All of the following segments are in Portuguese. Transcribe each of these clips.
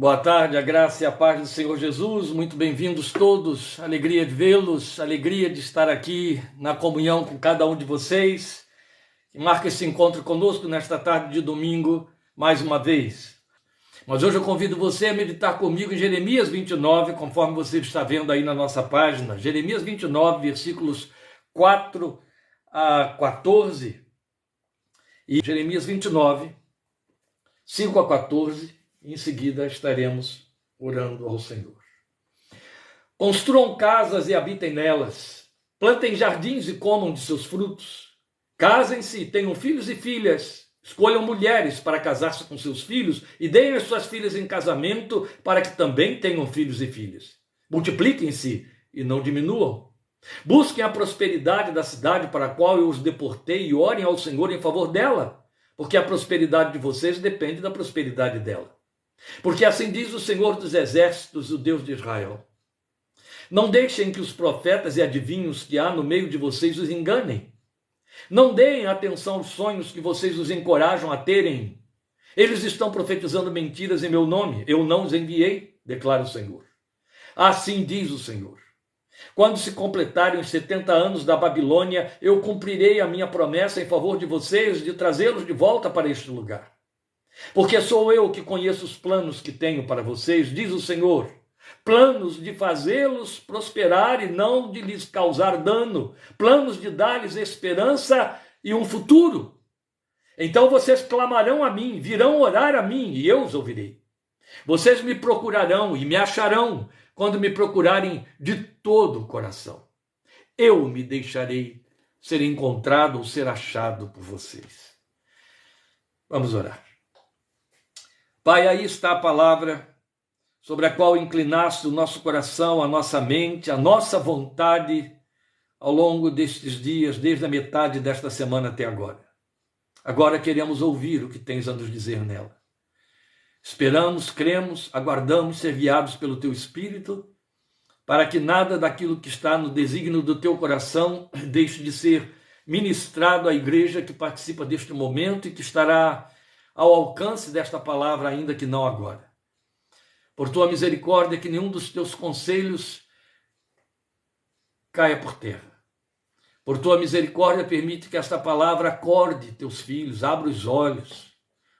Boa tarde, a graça e a paz do Senhor Jesus, muito bem-vindos todos, alegria de vê-los, alegria de estar aqui na comunhão com cada um de vocês, que marca esse encontro conosco nesta tarde de domingo, mais uma vez. Mas hoje eu convido você a meditar comigo em Jeremias 29, conforme você está vendo aí na nossa página, Jeremias 29, versículos 4 a 14, e Jeremias 29, 5 a 14, em seguida estaremos orando ao Senhor. Construam casas e habitem nelas. Plantem jardins e comam de seus frutos. Casem-se, tenham filhos e filhas. Escolham mulheres para casar-se com seus filhos e deem as suas filhas em casamento para que também tenham filhos e filhas. Multipliquem-se e não diminuam. Busquem a prosperidade da cidade para a qual eu os deportei e orem ao Senhor em favor dela, porque a prosperidade de vocês depende da prosperidade dela. Porque assim diz o Senhor dos Exércitos, o Deus de Israel: não deixem que os profetas e adivinhos que há no meio de vocês os enganem. Não deem atenção aos sonhos que vocês os encorajam a terem. Eles estão profetizando mentiras em meu nome. Eu não os enviei, declara o Senhor. Assim diz o Senhor: quando se completarem os 70 anos da Babilônia, eu cumprirei a minha promessa em favor de vocês de trazê-los de volta para este lugar. Porque sou eu que conheço os planos que tenho para vocês, diz o Senhor, planos de fazê-los prosperar e não de lhes causar dano, planos de dar-lhes esperança e um futuro. Então vocês clamarão a mim, virão orar a mim e eu os ouvirei. Vocês me procurarão e me acharão quando me procurarem de todo o coração. Eu me deixarei ser encontrado ou ser achado por vocês. Vamos orar. Pai, aí está a palavra sobre a qual inclinaste o nosso coração, a nossa mente, a nossa vontade ao longo destes dias, desde a metade desta semana até agora. Agora queremos ouvir o que tens a nos dizer nela. Esperamos, cremos, aguardamos ser guiados pelo teu Espírito, para que nada daquilo que está no desígnio do teu coração deixe de ser ministrado à igreja que participa deste momento e que estará ao alcance desta palavra, ainda que não agora. Por tua misericórdia, que nenhum dos teus conselhos caia por terra. Por tua misericórdia, permite que esta palavra acorde teus filhos, abra os olhos,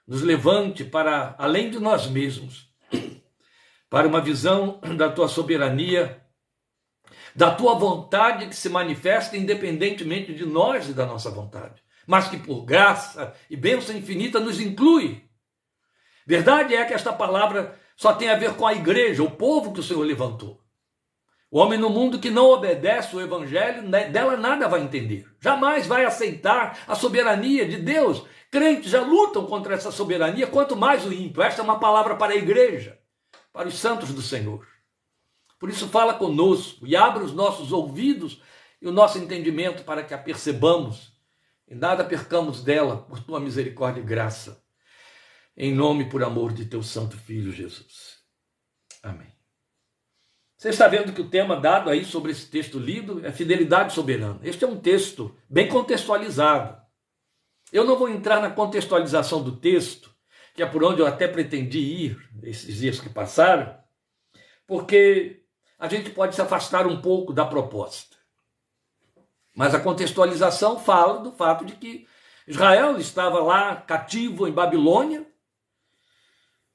nos levante para além de nós mesmos, para uma visão da tua soberania, da tua vontade que se manifesta independentemente de nós e da nossa vontade, mas que por graça e bênção infinita nos inclui. Verdade é que esta palavra só tem a ver com a igreja, o povo que o Senhor levantou. O homem no mundo que não obedece o evangelho, dela nada vai entender. Jamais vai aceitar a soberania de Deus. Crentes já lutam contra essa soberania, quanto mais o ímpio. Esta é uma palavra para a igreja, para os santos do Senhor. Por isso fala conosco e abre os nossos ouvidos e o nosso entendimento para que a percebamos e nada percamos dela, por tua misericórdia e graça. Em nome e por amor de teu santo Filho, Jesus. Amém. Você está vendo que o tema dado aí sobre esse texto lido é fidelidade soberana. Este é um texto bem contextualizado. Eu não vou entrar na contextualização do texto, que é por onde eu até pretendi ir esses dias que passaram, porque a gente pode se afastar um pouco da proposta. Mas a contextualização fala do fato de que Israel estava lá cativo em Babilônia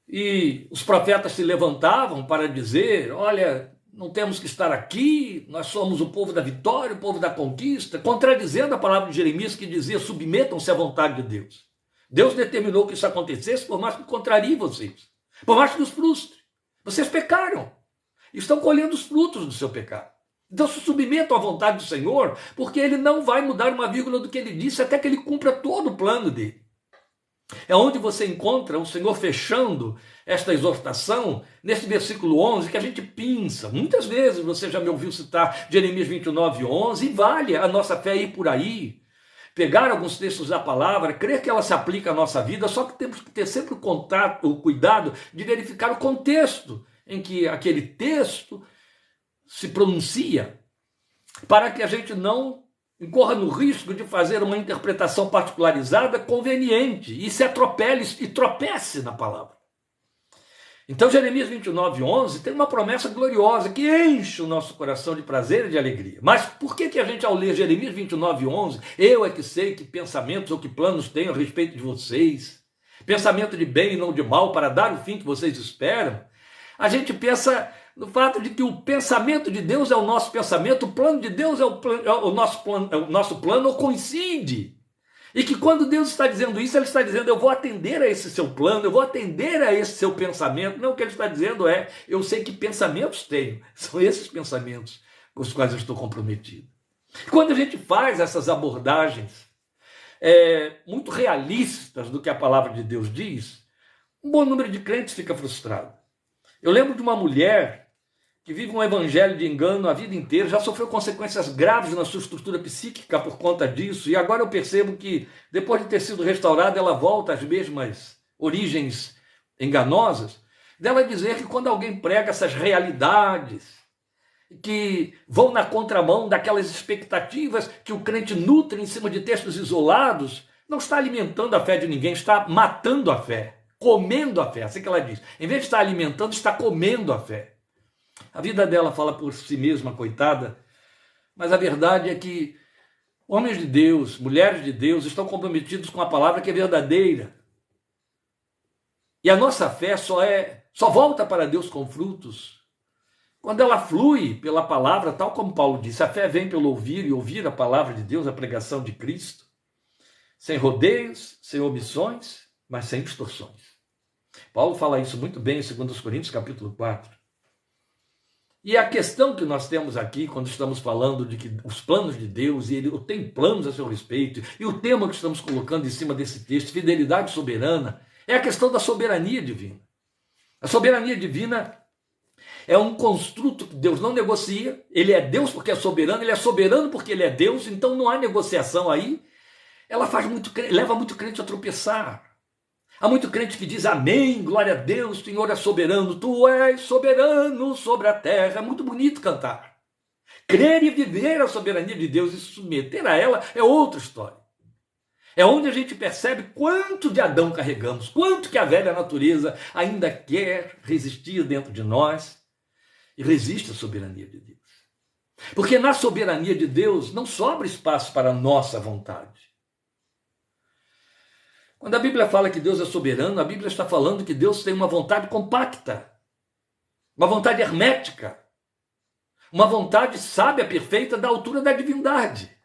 e os profetas se levantavam para dizer: olha, não temos que estar aqui, nós somos o povo da vitória, o povo da conquista, contradizendo a palavra de Jeremias que dizia: submetam-se à vontade de Deus. Deus determinou que isso acontecesse, por mais que contrarie vocês, por mais que os frustre. Vocês pecaram, estão colhendo os frutos do seu pecado. Então se submetam à vontade do Senhor, porque Ele não vai mudar uma vírgula do que Ele disse até que Ele cumpra todo o plano dele. É onde você encontra o Senhor fechando esta exortação, nesse versículo 11, que a gente pinça. Muitas vezes você já me ouviu citar Jeremias 29, 11, e vale a nossa fé ir por aí, pegar alguns textos da palavra, crer que ela se aplica à nossa vida, só que temos que ter sempre o cuidado de verificar o contexto em que aquele texto se pronuncia, para que a gente não incorra no risco de fazer uma interpretação particularizada conveniente e se atropele e tropece na palavra. Então Jeremias 29:11 tem uma promessa gloriosa que enche o nosso coração de prazer e de alegria. Mas por que a gente, ao ler Jeremias 29:11, eu é que sei que pensamentos ou que planos tenho a respeito de vocês, pensamento de bem e não de mal, para dar o fim que vocês esperam, a gente pensa no fato de que o pensamento de Deus é o nosso pensamento, o plano de Deus é o nosso plano, ou coincide. E que quando Deus está dizendo isso, Ele está dizendo, eu vou atender a esse seu plano, eu vou atender a esse seu pensamento. Não, o que Ele está dizendo é, eu sei que pensamentos tenho, são esses pensamentos com os quais eu estou comprometido. Quando a gente faz essas abordagens muito realistas do que a palavra de Deus diz, um bom número de crentes fica frustrado. Eu lembro de uma mulher que vive um evangelho de engano a vida inteira, já sofreu consequências graves na sua estrutura psíquica por conta disso, e agora eu percebo que, depois de ter sido restaurada, ela volta às mesmas origens enganosas, dela dizer que quando alguém prega essas realidades, que vão na contramão daquelas expectativas que o crente nutre em cima de textos isolados, não está alimentando a fé de ninguém, está matando a fé, comendo a fé, assim que ela diz. Em vez de estar alimentando, está comendo a fé. A vida dela fala por si mesma, coitada, mas a verdade é que homens de Deus, mulheres de Deus estão comprometidos com a palavra que é verdadeira. E a nossa fé só volta para Deus com frutos quando ela flui pela palavra, tal como Paulo disse, a fé vem pelo ouvir e ouvir a palavra de Deus, a pregação de Cristo, sem rodeios, sem omissões, mas sem distorções. Paulo fala isso muito bem em 2 Coríntios capítulo 4. E a questão que nós temos aqui, quando estamos falando de que os planos de Deus, e Ele tem planos a seu respeito, e o tema que estamos colocando em cima desse texto, fidelidade soberana, é a questão da soberania divina. A soberania divina é um construto que Deus não negocia, Ele é Deus porque é soberano, Ele é soberano porque Ele é Deus, então não há negociação aí. Ela leva muito crente a tropeçar. Há muito crente que diz amém, glória a Deus, Senhor é soberano, Tu és soberano sobre a terra. É muito bonito cantar. Crer e viver a soberania de Deus e se submeter a ela é outra história. É onde a gente percebe quanto de Adão carregamos, quanto que a velha natureza ainda quer resistir dentro de nós e resiste à soberania de Deus. Porque na soberania de Deus não sobra espaço para a nossa vontade. Quando a Bíblia fala que Deus é soberano, a Bíblia está falando que Deus tem uma vontade compacta, uma vontade hermética, uma vontade sábia, perfeita, da altura da divindade.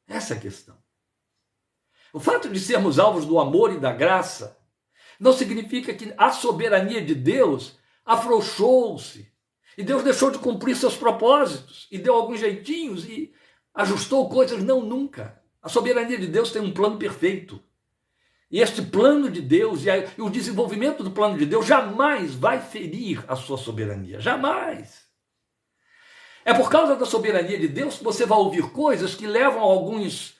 Essa é a questão. O fato de sermos alvos do amor e da graça não significa que a soberania de Deus afrouxou-se e Deus deixou de cumprir seus propósitos e deu alguns jeitinhos e ajustou coisas. Não, nunca. A soberania de Deus tem um plano perfeito. E este plano de Deus e o desenvolvimento do plano de Deus jamais vai ferir a sua soberania. Jamais. É por causa da soberania de Deus que você vai ouvir coisas que levam alguns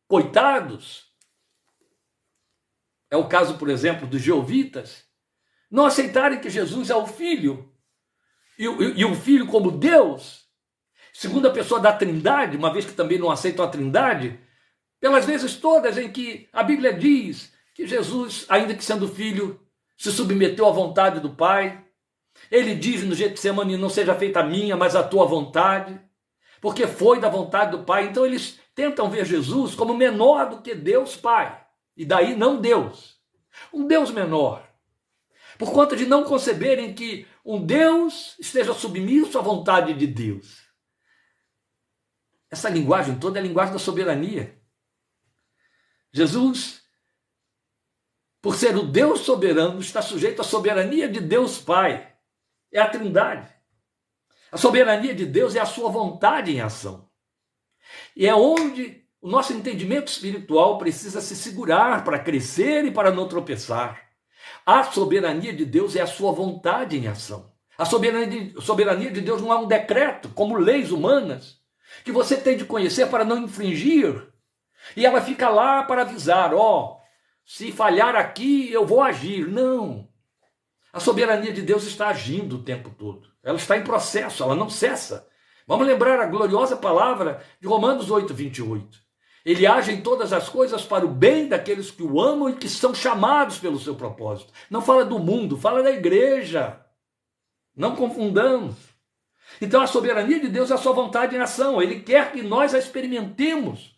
coitados. É o caso, por exemplo, dos jeovitas, não aceitarem que Jesus é o Filho. E o Filho como Deus, segunda pessoa da Trindade, uma vez que também não aceitam a Trindade, pelas vezes todas em que a Bíblia diz que Jesus, ainda que sendo filho, se submeteu à vontade do Pai. Ele diz no Getsemane, não seja feita a minha, mas a tua vontade, porque foi da vontade do Pai. Então eles tentam ver Jesus como menor do que Deus Pai, e daí não Deus, um Deus menor, por conta de não conceberem que um Deus esteja submisso à vontade de Deus. Essa linguagem toda é a linguagem da soberania. Jesus, por ser o Deus soberano, está sujeito à soberania de Deus Pai. É a Trindade. A soberania de Deus é a sua vontade em ação. E é onde o nosso entendimento espiritual precisa se segurar para crescer e para não tropeçar. A soberania de Deus é a sua vontade em ação. A soberania de Deus não é um decreto, como leis humanas, que você tem de conhecer para não infringir. E ela fica lá para avisar, se falhar aqui, eu vou agir. Não. A soberania de Deus está agindo o tempo todo. Ela está em processo, ela não cessa. Vamos lembrar a gloriosa palavra de Romanos 8:28. Ele age em todas as coisas para o bem daqueles que o amam e que são chamados pelo seu propósito. Não fala do mundo, fala da igreja. Não confundamos. Então a soberania de Deus é a sua vontade em ação. Ele quer que nós a experimentemos.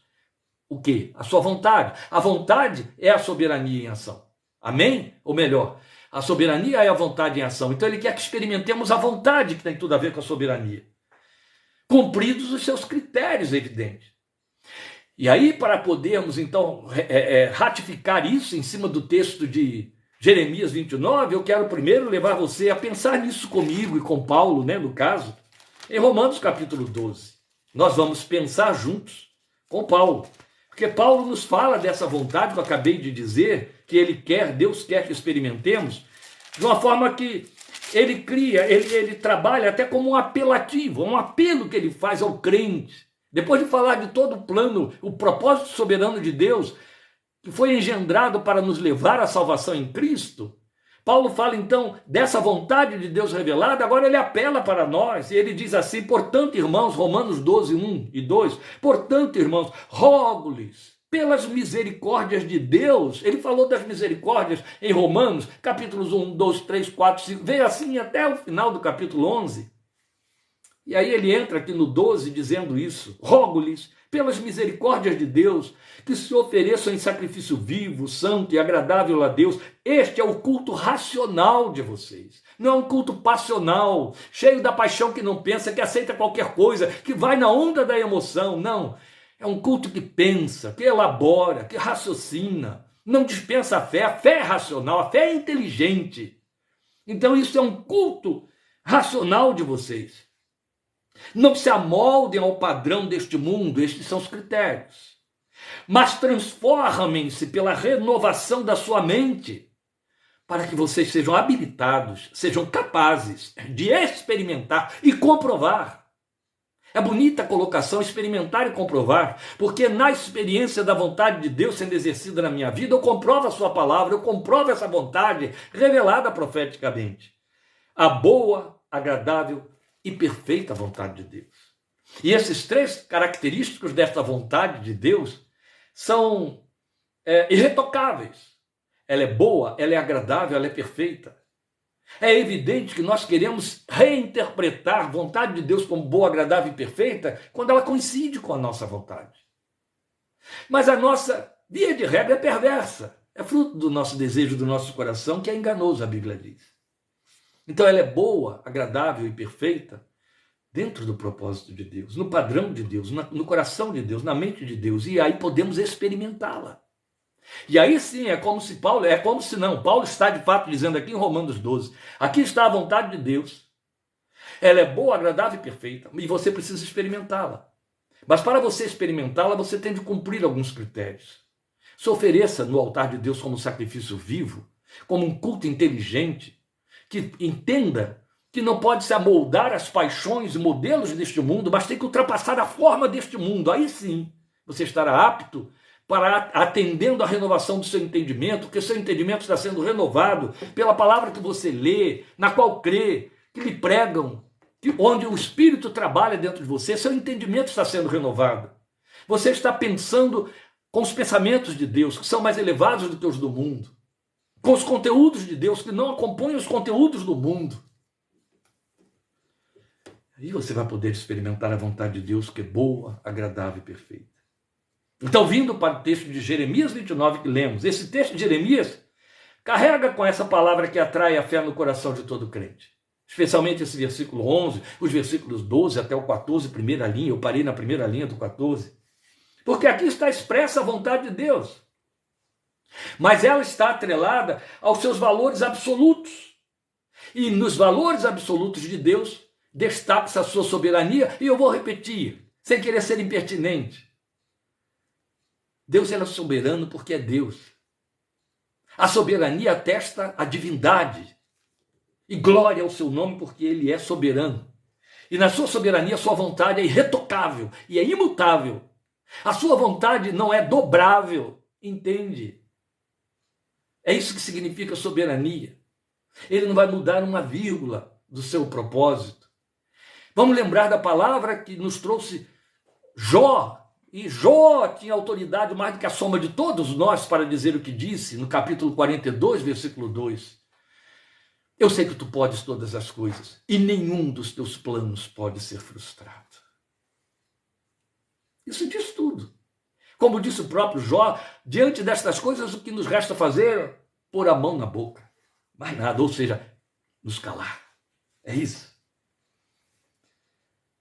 O quê? A sua vontade. A vontade é a soberania em ação. Amém? Ou melhor, a soberania é a vontade em ação. Então ele quer que experimentemos a vontade, que tem tudo a ver com a soberania. Cumpridos os seus critérios, evidente. E aí, para podermos, então, ratificar isso em cima do texto de Jeremias 29, eu quero primeiro levar você a pensar nisso comigo e com Paulo, né, no caso, em Romanos capítulo 12. Nós vamos pensar juntos com Paulo. Porque Paulo nos fala dessa vontade que eu acabei de dizer, que ele quer, Deus quer que experimentemos, de uma forma que ele cria, ele trabalha até como um apelativo, um apelo que ele faz ao crente. Depois de falar de todo o plano, o propósito soberano de Deus, que foi engendrado para nos levar à salvação em Cristo, Paulo fala então dessa vontade de Deus revelada, agora ele apela para nós, e ele diz assim: portanto, irmãos, Romanos 12, 1 e 2, portanto, irmãos, rogo-lhes, pelas misericórdias de Deus, ele falou das misericórdias em Romanos, capítulos 1, 2, 3, 4, 5, veio assim até o final do capítulo 11, e aí ele entra aqui no 12 dizendo isso: rogo-lhes, pelas misericórdias de Deus, que se ofereçam em sacrifício vivo, santo e agradável a Deus. Este é o culto racional de vocês. Não é um culto passional, cheio da paixão que não pensa, que aceita qualquer coisa, que vai na onda da emoção. Não, é um culto que pensa, que elabora, que raciocina. Não dispensa a fé é racional, a fé é inteligente. Então isso é um culto racional de vocês. Não se amoldem ao padrão deste mundo, estes são os critérios. Mas transformem-se pela renovação da sua mente, para que vocês sejam habilitados, sejam capazes de experimentar e comprovar. É bonita a colocação, experimentar e comprovar, porque na experiência da vontade de Deus sendo exercida na minha vida, eu comprovo a sua palavra, eu comprovo essa vontade revelada profeticamente. A boa, agradável e perfeita vontade de Deus. E esses três característicos desta vontade de Deus são irretocáveis. Ela é boa, ela é agradável, ela é perfeita. É evidente que nós queremos reinterpretar a vontade de Deus como boa, agradável e perfeita quando ela coincide com a nossa vontade. Mas a nossa via de regra é perversa. É fruto do nosso desejo, do nosso coração, que é enganoso, a Bíblia diz. Então ela é boa, agradável e perfeita dentro do propósito de Deus, no padrão de Deus, no coração de Deus, na mente de Deus. E aí podemos experimentá-la. E aí sim, Paulo está de fato dizendo aqui em Romanos 12, aqui está a vontade de Deus, ela é boa, agradável e perfeita, e você precisa experimentá-la. Mas para você experimentá-la, você tem de cumprir alguns critérios. Se ofereça no altar de Deus como um sacrifício vivo, como um culto inteligente, que entenda que não pode se amoldar às paixões e modelos deste mundo, mas tem que ultrapassar a forma deste mundo. Aí sim, você estará apto para atendendo à renovação do seu entendimento, porque seu entendimento está sendo renovado pela palavra que você lê, na qual crê, que lhe pregam, onde o Espírito trabalha dentro de você, seu entendimento está sendo renovado. Você está pensando com os pensamentos de Deus, que são mais elevados do que os do mundo, com os conteúdos de Deus, que não acompanham os conteúdos do mundo. Aí você vai poder experimentar a vontade de Deus, que é boa, agradável e perfeita. Então, vindo para o texto de Jeremias 29 que lemos, esse texto de Jeremias carrega com essa palavra que atrai a fé no coração de todo crente. Especialmente esse versículo 11, os versículos 12 até o 14, primeira linha, eu parei na primeira linha do 14. Porque aqui está expressa a vontade de Deus. Mas ela está atrelada aos seus valores absolutos. E nos valores absolutos de Deus, destaca-se a sua soberania, e eu vou repetir, sem querer ser impertinente. Deus é soberano porque é Deus. A soberania atesta a divindade. E glória ao seu nome porque ele é soberano. E na sua soberania, a sua vontade é irretocável e é imutável. A sua vontade não é dobrável, entende? É isso que significa soberania. Ele não vai mudar uma vírgula do seu propósito. Vamos lembrar da palavra que nos trouxe Jó, E Jó tinha autoridade mais do que a soma de todos nós para dizer o que disse, no capítulo 42, versículo 2. Eu sei que tu podes todas as coisas, e nenhum dos teus planos pode ser frustrado. Isso diz tudo. Como disse o próprio Jó, diante destas coisas, o que nos resta fazer é pôr a mão na boca. Mais nada, ou seja, nos calar. É isso.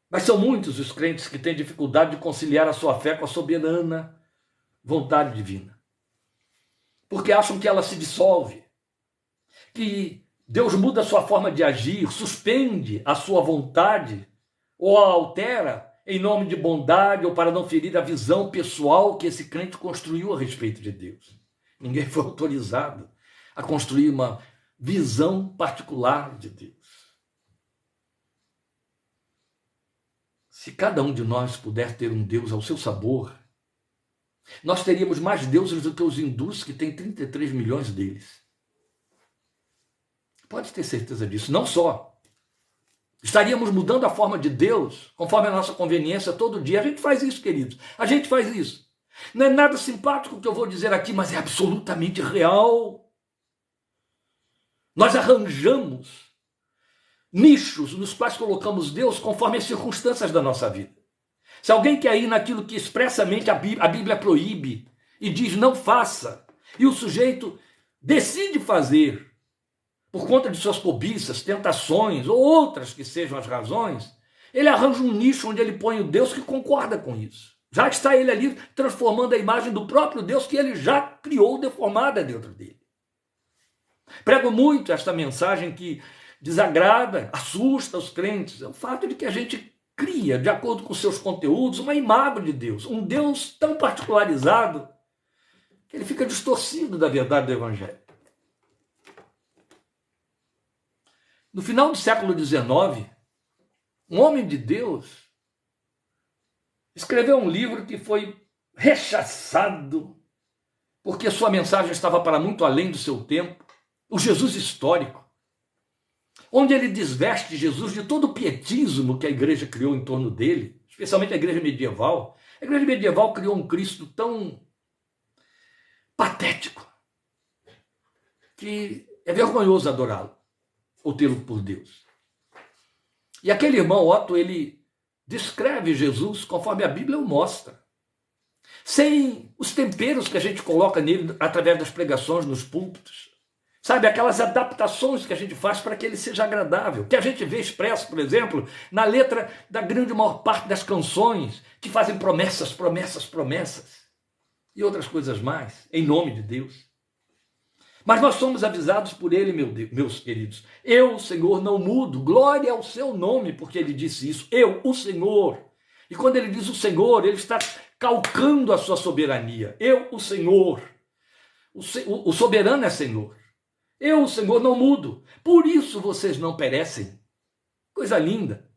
Mas são muitos os crentes que têm dificuldade de conciliar a sua fé com a soberana vontade divina. Porque acham que ela se dissolve, que Deus muda a sua forma de agir, suspende a sua vontade ou a altera em nome de bondade ou para não ferir a visão pessoal que esse crente construiu a respeito de Deus. Ninguém foi autorizado a construir uma visão particular de Deus. Se cada um de nós puder ter um Deus ao seu sabor, nós teríamos mais deuses do que os hindus, que têm 33 milhões deles. Pode ter certeza disso. Não só. Estaríamos mudando a forma de Deus, conforme a nossa conveniência, todo dia. A gente faz isso, queridos. A gente faz isso. Não é nada simpático o que eu vou dizer aqui, mas é absolutamente real. Nós arranjamos nichos nos quais colocamos Deus conforme as circunstâncias da nossa vida. Se alguém quer ir naquilo que expressamente a Bíblia proíbe e diz não faça, e o sujeito decide fazer por conta de suas cobiças, tentações ou outras que sejam as razões, ele arranja um nicho onde ele põe o Deus que concorda com isso. Já está ele ali transformando a imagem do próprio Deus que ele já criou deformada dentro dele. Prego muito esta mensagem que desagrada, assusta os crentes. É o fato de que a gente cria, de acordo com seus conteúdos, uma imagem de Deus. Um Deus tão particularizado que ele fica distorcido da verdade do Evangelho. No final do século XIX, um homem de Deus escreveu um livro que foi rechaçado porque sua mensagem estava para muito além do seu tempo, o Jesus histórico, onde ele desveste Jesus de todo o pietismo que a igreja criou em torno dele, especialmente a igreja medieval. A igreja medieval criou um Cristo tão patético que é vergonhoso adorá-lo ou tê-lo por Deus. E aquele irmão Otto, ele descreve Jesus conforme a Bíblia o mostra, sem os temperos que a gente coloca nele através das pregações nos púlpitos. Sabe, aquelas adaptações que a gente faz para que ele seja agradável, que a gente vê expresso, por exemplo, na letra da grande maior parte das canções, que fazem promessas, promessas, promessas, e outras coisas mais, em nome de Deus. Mas nós somos avisados por ele, meus queridos. Eu, o Senhor, não mudo, glória ao seu nome, porque ele disse isso. Eu, o Senhor. E quando ele diz o Senhor, ele está calcando a sua soberania. Eu, o Senhor. O soberano é Senhor. Eu, o Senhor, não mudo. Por isso vocês não perecem. Coisa linda.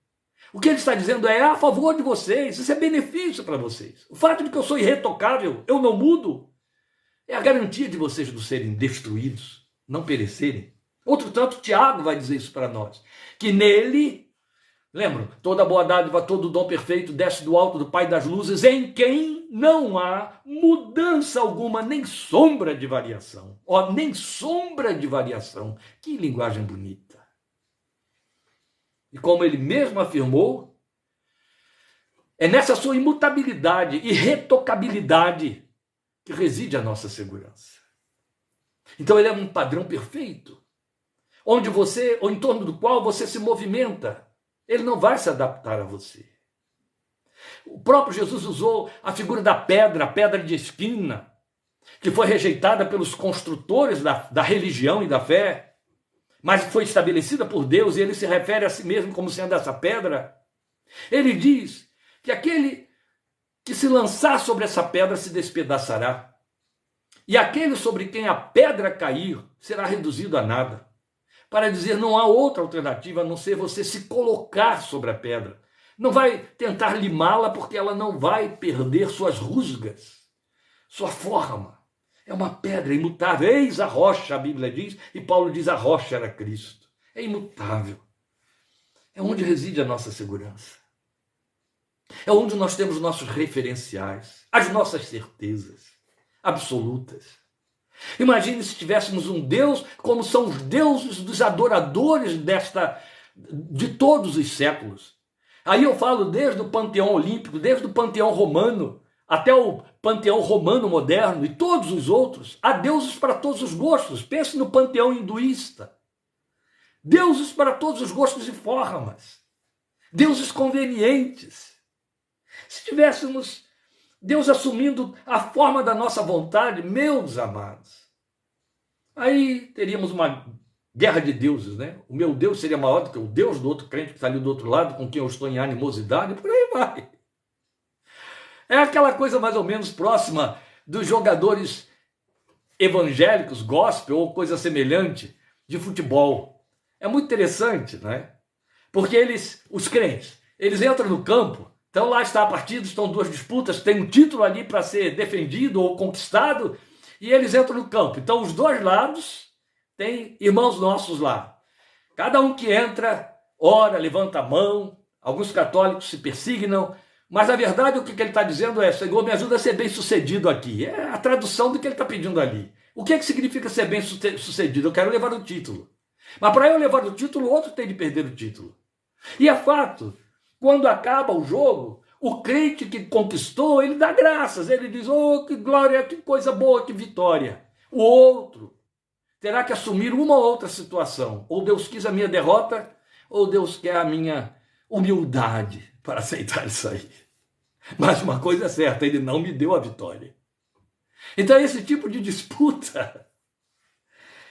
O que ele está dizendo é a favor de vocês. Isso é benefício para vocês. O fato de que eu sou irretocável, eu não mudo, é a garantia de vocês não serem destruídos, não perecerem. Outro tanto, Tiago vai dizer isso para nós. Que nele, lembram, toda boa dádiva, todo dom perfeito desce do alto do Pai das luzes, em quem não há mudança alguma, nem sombra de variação. Ó, nem sombra de variação. Que linguagem bonita. E como ele mesmo afirmou, é nessa sua imutabilidade e retocabilidade que reside a nossa segurança. Então ele é um padrão perfeito, onde você, ou em torno do qual você se movimenta. Ele não vai se adaptar a você. O próprio Jesus usou a figura da pedra, a pedra de esquina, que foi rejeitada pelos construtores da religião e da fé, mas foi estabelecida por Deus, e ele se refere a si mesmo como sendo essa pedra. Ele diz que aquele que se lançar sobre essa pedra se despedaçará, e aquele sobre quem a pedra cair será reduzido a nada. Para dizer, não há outra alternativa a não ser você se colocar sobre a pedra. Não vai tentar limá-la, porque ela não vai perder suas rusgas, sua forma. É uma pedra imutável. Eis a rocha, a Bíblia diz, e Paulo diz a rocha era Cristo. É imutável. É onde reside a nossa segurança. É onde nós temos nossos referenciais, as nossas certezas absolutas. Imagine se tivéssemos um Deus como são os deuses dos adoradores de todos os séculos. Aí eu falo desde o panteão olímpico, desde o panteão romano, até o panteão romano moderno e todos os outros. Há deuses para todos os gostos. Pense no panteão hinduísta. Deuses para todos os gostos e formas. Deuses convenientes. Se tivéssemos Deus assumindo a forma da nossa vontade, meus amados, aí teríamos uma guerra de deuses, né? O meu Deus seria maior do que o Deus do outro crente que está ali do outro lado, com quem eu estou em animosidade, por aí vai. É aquela coisa mais ou menos próxima dos jogadores evangélicos, gospel ou coisa semelhante, de futebol. É muito interessante, né? Porque os crentes, eles entram no campo, então lá está a partida, estão duas disputas, tem um título ali para ser defendido ou conquistado, e eles entram no campo. Então os dois lados têm irmãos nossos lá. Cada um que entra, ora, levanta a mão, alguns católicos se persignam, mas na verdade o que ele está dizendo é: Senhor, me ajuda a ser bem sucedido aqui. É a tradução do que ele está pedindo ali. O que significa ser bem sucedido? Eu quero levar o título. Mas para eu levar o título, o outro tem de perder o título. E é fato, quando acaba o jogo, o crente que conquistou, ele dá graças, ele diz: oh, que glória, que coisa boa, que vitória. O outro terá que assumir uma ou outra situação. Ou Deus quis a minha derrota, ou Deus quer a minha humildade para aceitar isso aí. Mas uma coisa é certa, ele não me deu a vitória. Então esse tipo de disputa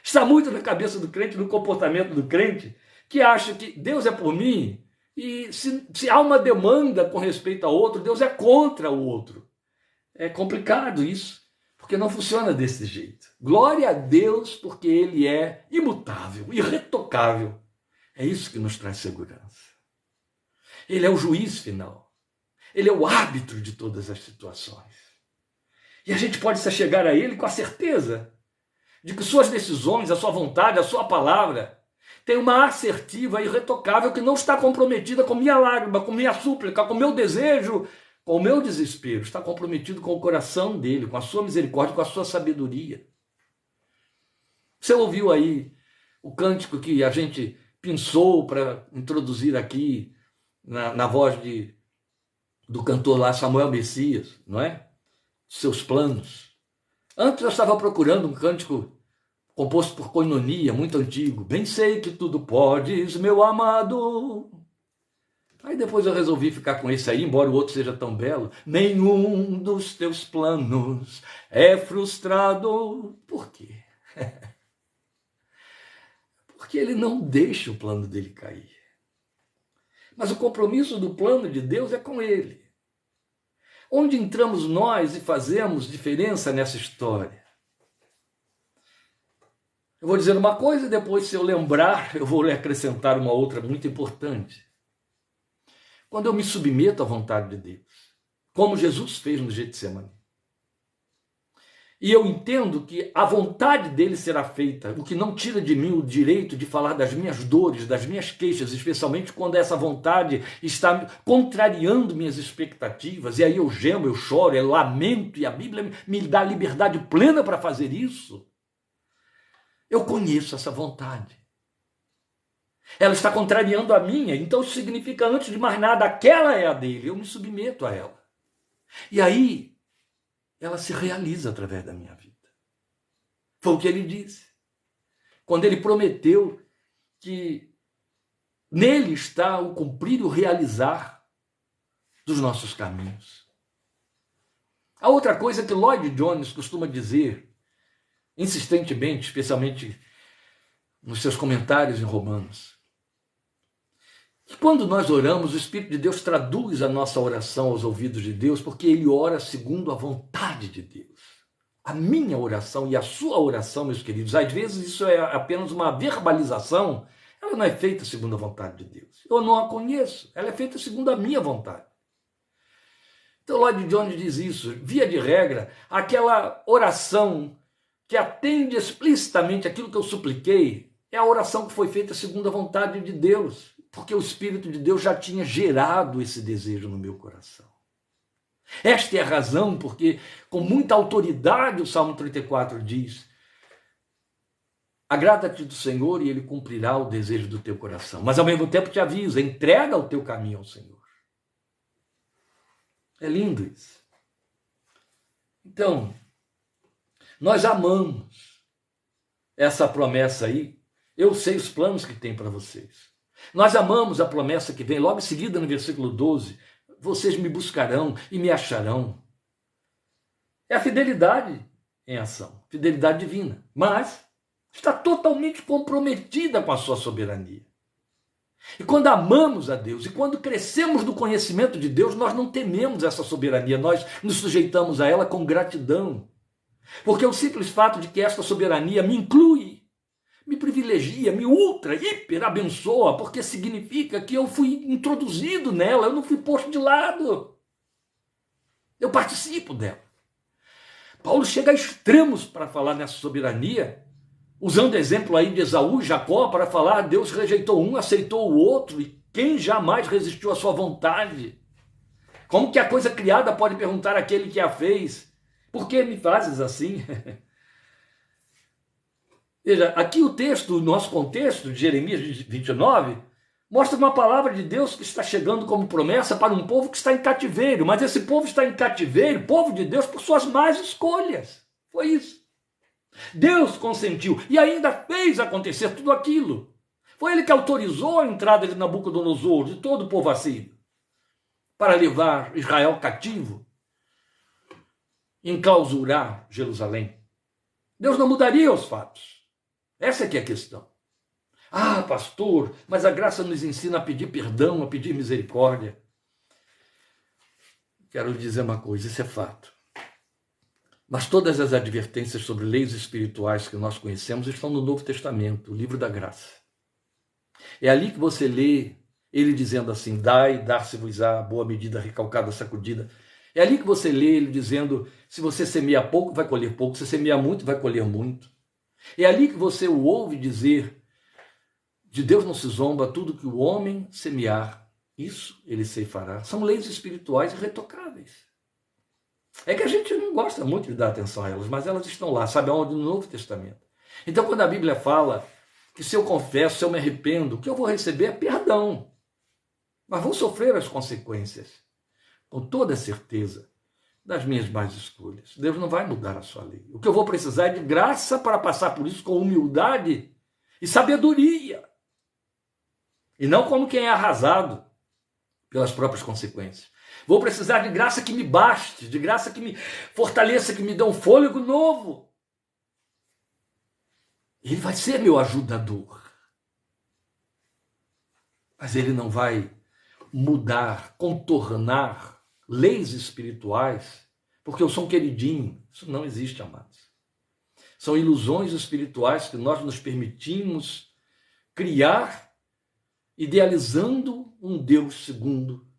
está muito na cabeça do crente, no comportamento do crente, que acha que Deus é por mim, e se há uma demanda com respeito a outro, Deus é contra o outro. É complicado isso, porque não funciona desse jeito. Glória a Deus, porque Ele é imutável, irretocável. É isso que nos traz segurança. Ele é o juiz final. Ele é o árbitro de todas as situações. E a gente pode se chegar a Ele com a certeza de que suas decisões, a sua vontade, a sua palavra tem uma assertiva irretocável que não está comprometida com minha lágrima, com minha súplica, com meu desejo, com o meu desespero. Está comprometido com o coração dele, com a sua misericórdia, com a sua sabedoria. Você ouviu aí o cântico que a gente pensou para introduzir aqui na voz do cantor lá, Samuel Messias, não é? Seus planos. Antes eu estava procurando um cântico composto por Koinonia, muito antigo. Bem sei que tudo podes, meu amado. Aí depois eu resolvi ficar com esse aí, embora o outro seja tão belo. Nenhum dos teus planos é frustrado. Por quê? Porque ele não deixa o plano dele cair. Mas o compromisso do plano de Deus é com ele. Onde entramos nós e fazemos diferença nessa história? Eu vou dizer uma coisa e depois, se eu lembrar, eu vou lhe acrescentar uma outra muito importante. Quando eu me submeto à vontade de Deus, como Jesus fez no Getsemane, e eu entendo que a vontade dele será feita, o que não tira de mim o direito de falar das minhas dores, das minhas queixas, especialmente quando essa vontade está contrariando minhas expectativas, e aí eu gemo, eu choro, eu lamento, e a Bíblia me dá liberdade plena para fazer isso. Eu conheço essa vontade. Ela está contrariando a minha, então isso significa, antes de mais nada, aquela é a dele, eu me submeto a ela. E aí ela se realiza através da minha vida. Foi o que ele disse. Quando ele prometeu que nele está o cumprir e o realizar dos nossos caminhos. A outra coisa que Lloyd Jones costuma dizer, insistentemente, especialmente nos seus comentários em Romanos, que quando nós oramos, o Espírito de Deus traduz a nossa oração aos ouvidos de Deus, porque ele ora segundo a vontade de Deus. A minha oração e a sua oração, meus queridos, às vezes isso é apenas uma verbalização, ela não é feita segundo a vontade de Deus. Eu não a conheço, ela é feita segundo a minha vontade. Então Lloyd Jones diz isso, via de regra, aquela oração que atende explicitamente aquilo que eu supliquei, é a oração que foi feita segundo a vontade de Deus. porque o Espírito de Deus já tinha gerado esse desejo no meu coração. Esta é a razão porque, com muita autoridade, o Salmo 34 diz: agrada-te do Senhor e Ele cumprirá o desejo do teu coração. Mas ao mesmo tempo te avisa, entrega o teu caminho ao Senhor. É lindo isso. Então, nós amamos essa promessa aí. Eu sei os planos que tem para vocês. Nós amamos a promessa que vem logo em seguida no versículo 12. Vocês me buscarão e me acharão. É a fidelidade em ação, fidelidade divina. Mas está totalmente comprometida com a sua soberania. E quando amamos a Deus, e quando crescemos no conhecimento de Deus, nós não tememos essa soberania, nós nos sujeitamos a ela com gratidão. Porque o simples fato de que esta soberania me inclui, me privilegia, me ultra, hiper abençoa, porque significa que eu fui introduzido nela, eu não fui posto de lado. Eu participo dela. Paulo chega a extremos para falar nessa soberania, usando exemplo aí de Esaú e Jacó para falar: Deus rejeitou um, aceitou o outro, e quem jamais resistiu à sua vontade? Como que a coisa criada pode perguntar àquele que a fez: por que me fazes assim? Veja, aqui o texto, o nosso contexto de Jeremias 29, mostra uma palavra de Deus que está chegando como promessa para um povo que está em cativeiro, mas esse povo está em cativeiro, povo de Deus, por suas más escolhas. Foi isso. Deus consentiu e ainda fez acontecer tudo aquilo. Foi ele que autorizou a entrada de Nabucodonosor, de todo o povo assírio, para levar Israel cativo, enclausurar Jerusalém. Deus não mudaria os fatos. Essa é que é a questão. Ah, pastor, mas a graça nos ensina a pedir perdão, a pedir misericórdia. Quero dizer uma coisa, isso é fato. Mas todas as advertências sobre leis espirituais que nós conhecemos estão no Novo Testamento, o livro da graça. É ali que você lê ele dizendo assim: dai, dar-se-vos-á, boa medida, recalcada, sacudida. É ali que você lê ele dizendo: se você semeia pouco, vai colher pouco, se semeia muito, vai colher muito. É ali que você o ouve dizer: de Deus não se zomba, tudo que o homem semear, isso ele ceifará. São leis espirituais irretocáveis. É que a gente não gosta muito de dar atenção a elas, mas elas estão lá, sabe aonde? No Novo Testamento. Então, quando a Bíblia fala que se eu confesso, se eu me arrependo, o que eu vou receber é perdão. Mas vou sofrer as consequências, com toda a certeza, das minhas más escolhas. Deus não vai mudar a sua lei. O que eu vou precisar é de graça para passar por isso com humildade e sabedoria. E não como quem é arrasado pelas próprias consequências. Vou precisar de graça que me baste, de graça que me fortaleça, que me dê um fôlego novo. Ele vai ser meu ajudador. Mas ele não vai mudar, contornar leis espirituais, porque eu sou um queridinho. Isso não existe, amados. São ilusões espirituais que nós nos permitimos criar, idealizando um Deus segundo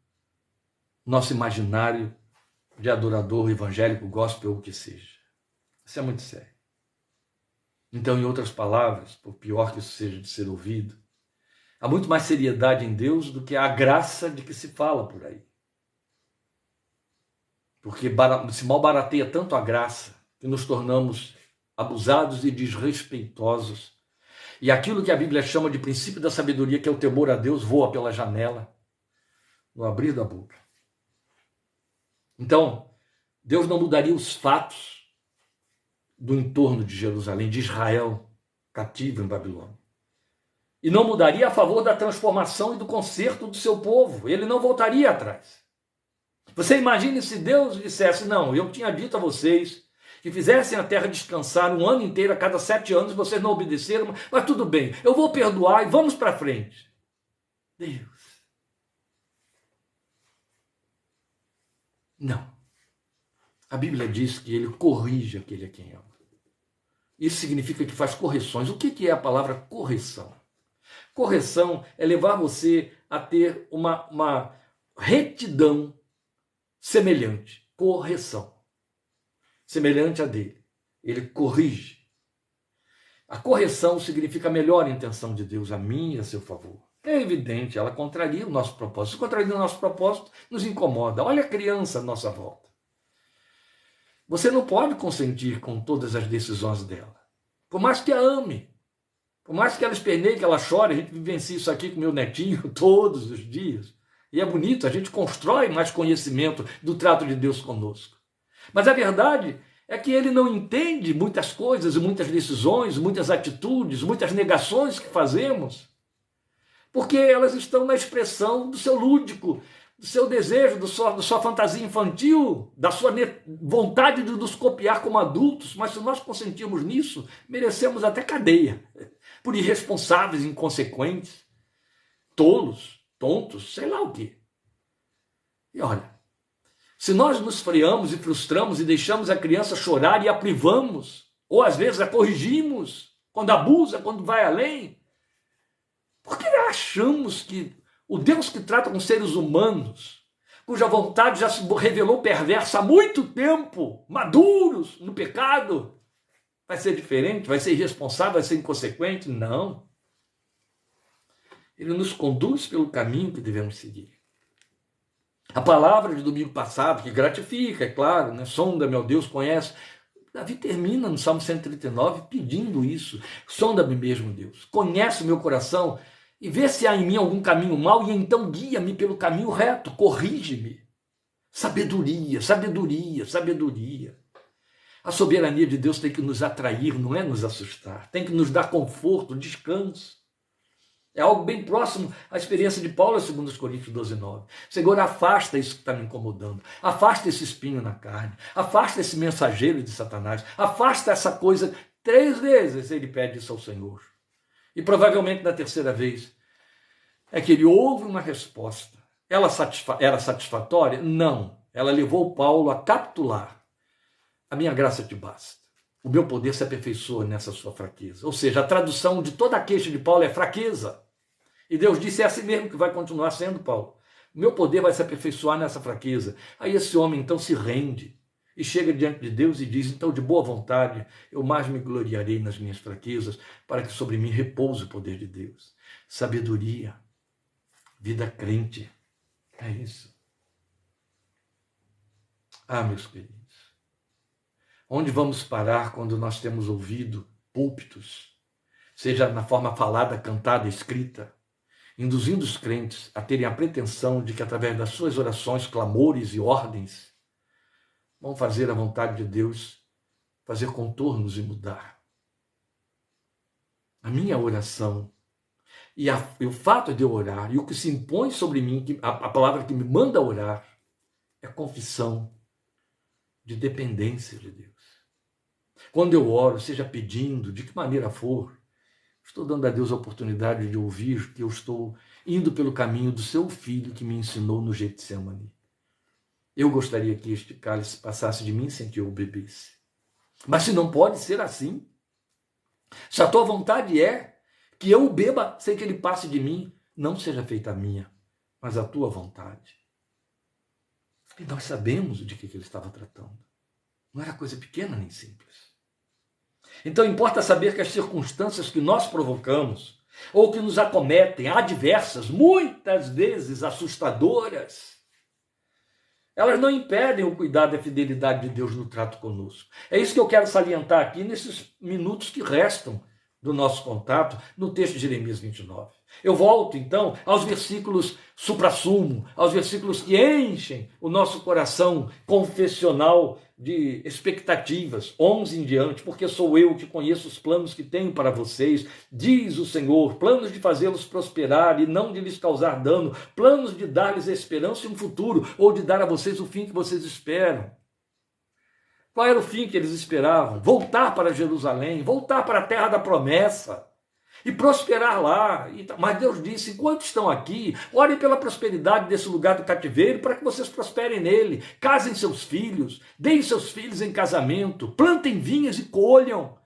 nosso imaginário de adorador evangélico, gospel ou o que seja. Isso é muito sério. Então, em outras palavras, por pior que isso seja de ser ouvido, há muito mais seriedade em Deus do que a graça de que se fala por aí. Porque se malbarateia tanto a graça que nos tornamos abusados e desrespeitosos. E aquilo que a Bíblia chama de princípio da sabedoria, que é o temor a Deus, voa pela janela no abrir da boca. Então, Deus não mudaria os fatos do entorno de Jerusalém, de Israel, cativo em Babilônia. E não mudaria a favor da transformação e do conserto do seu povo. Ele não voltaria atrás. Você imagine se Deus dissesse: não, eu tinha dito a vocês que fizessem a terra descansar um ano inteiro, a cada 7 anos, vocês não obedeceram, mas tudo bem, eu vou perdoar e vamos para frente. Deus. Não. A Bíblia diz que ele corrige aquele a quem ama. Isso significa que faz correções. O que é a palavra correção? Correção é levar você a ter uma retidão semelhante. Correção. Semelhante a dele. Ele corrige. A correção significa a melhor intenção de Deus a mim e a seu favor. É evidente, ela contraria o nosso propósito. Se contraria o nosso propósito, nos incomoda. Olha a criança à nossa volta. Você não pode consentir com todas as decisões dela. Por mais que a ame, por mais que ela esperneie, que ela chore, a gente vivencia isso aqui com meu netinho todos os dias. E é bonito, a gente constrói mais conhecimento do trato de Deus conosco. Mas a verdade é que ele não entende muitas coisas, muitas decisões, muitas atitudes, muitas negações que fazemos, porque elas estão na expressão do seu lúdico, do seu desejo, da sua fantasia infantil, da sua vontade de nos copiar como adultos. Mas se nós consentirmos nisso, merecemos até cadeia, por irresponsáveis, inconsequentes, tolos, tontos, sei lá o quê. E olha, se nós nos freamos e frustramos e deixamos a criança chorar e a privamos, ou às vezes a corrigimos, quando abusa, quando vai além, por que achamos que o Deus que trata com seres humanos, cuja vontade já se revelou perversa há muito tempo, maduros no pecado, vai ser diferente, vai ser irresponsável, vai ser inconsequente? Não. Ele nos conduz pelo caminho que devemos seguir. A palavra de domingo passado, que gratifica, é claro, né? Sonda, meu Deus, conhece. Davi termina no Salmo 139 pedindo isso. Sonda-me mesmo, Deus. Conhece o meu coração e vê se há em mim algum caminho mau e então guia-me pelo caminho reto, corrige-me. Sabedoria, sabedoria, sabedoria. A soberania de Deus tem que nos atrair, não é nos assustar. Tem que nos dar conforto, descanso. É algo bem próximo à experiência de Paulo, segundo os Coríntios 12:9. Senhor, afasta isso que está me incomodando. Afasta esse espinho na carne. Afasta esse mensageiro de Satanás. Afasta essa coisa. 3 vezes ele pede isso ao Senhor. E provavelmente na terceira vez é que ele ouve uma resposta. Ela era satisfatória? Não. Ela levou Paulo a capitular. A minha graça te basta. O meu poder se aperfeiçoa nessa sua fraqueza. Ou seja, a tradução de toda a queixa de Paulo é fraqueza. E Deus disse, é assim mesmo que vai continuar sendo, Paulo. O meu poder vai se aperfeiçoar nessa fraqueza. Aí esse homem então se rende e chega diante de Deus e diz, então de boa vontade, eu mais me gloriarei nas minhas fraquezas, para que sobre mim repouse o poder de Deus. Sabedoria, vida crente, é isso. Ah, meus queridos, onde vamos parar quando nós temos ouvido púlpitos, seja na forma falada, cantada, escrita, induzindo os crentes a terem a pretensão de que através das suas orações, clamores e ordens, vão fazer a vontade de Deus, fazer contornos e mudar. A minha oração e o fato de eu orar e o que se impõe sobre mim, a palavra que me manda orar, é confissão de dependência de Deus. Quando eu oro, seja pedindo, de que maneira for, estou dando a Deus a oportunidade de ouvir que eu estou indo pelo caminho do seu filho que me ensinou no Getsemane. Eu gostaria que este cálice passasse de mim sem que eu o bebesse. Mas se não pode ser assim, se a tua vontade é que eu o beba sem que ele passe de mim, não seja feita a minha, mas a tua vontade. E nós sabemos de que ele estava tratando. Não era coisa pequena nem simples. Então importa saber que as circunstâncias que nós provocamos, ou que nos acometem, adversas, muitas vezes assustadoras, elas não impedem o cuidado e a fidelidade de Deus no trato conosco. É isso que eu quero salientar aqui nesses minutos que restam do nosso contato no texto de Jeremias 29. Eu volto, então, aos versículos suprassumo, aos versículos que enchem o nosso coração confessional de expectativas, 11 em diante, porque sou eu que conheço os planos que tenho para vocês, diz o Senhor, planos de fazê-los prosperar e não de lhes causar dano, planos de dar-lhes esperança e um futuro, ou de dar a vocês o fim que vocês esperam. Qual era o fim que eles esperavam? Voltar para Jerusalém, voltar para a terra da promessa e prosperar lá. Mas Deus disse, enquanto estão aqui, orem pela prosperidade desse lugar do cativeiro para que vocês prosperem nele. Casem seus filhos, deem seus filhos em casamento, plantem vinhas e colham.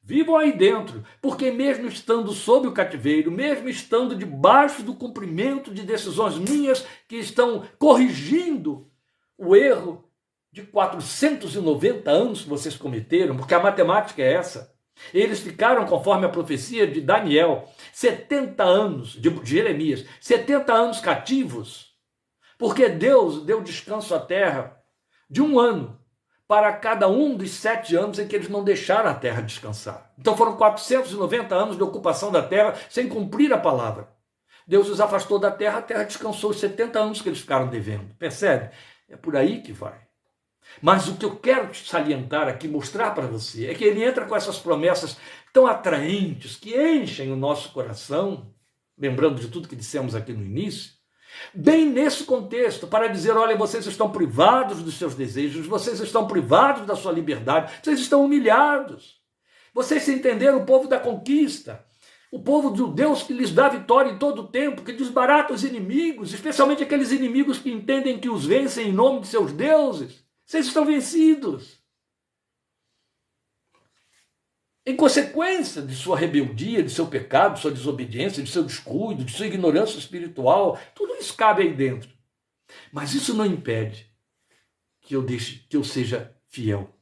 Vivam aí dentro, porque mesmo estando sob o cativeiro, mesmo estando debaixo do cumprimento de decisões minhas que estão corrigindo o erro de 490 anos que vocês cometeram, porque a matemática é essa. Eles ficaram, conforme a profecia de Daniel, 70 anos, de Jeremias, 70 anos cativos, porque Deus deu descanso à terra de 1 ano para cada um dos 7 anos em que eles não deixaram a terra descansar. Então foram 490 anos de ocupação da terra sem cumprir a palavra. Deus os afastou da terra, a terra descansou os 70 anos que eles ficaram devendo. Percebe? É por aí que vai. Mas o que eu quero te salientar aqui, mostrar para você, é que ele entra com essas promessas tão atraentes, que enchem o nosso coração, lembrando de tudo que dissemos aqui no início, bem nesse contexto, para dizer, olha, vocês estão privados dos seus desejos, vocês estão privados da sua liberdade, vocês estão humilhados. Vocês se entenderam o povo da conquista, o povo do Deus que lhes dá vitória em todo o tempo, que desbarata os inimigos, especialmente aqueles inimigos que entendem que os vencem em nome de seus deuses. Vocês estão vencidos. Em consequência de sua rebeldia, de seu pecado, de sua desobediência, de seu descuido, de sua ignorância espiritual, tudo isso cabe aí dentro. Mas isso não impede que eu seja fiel.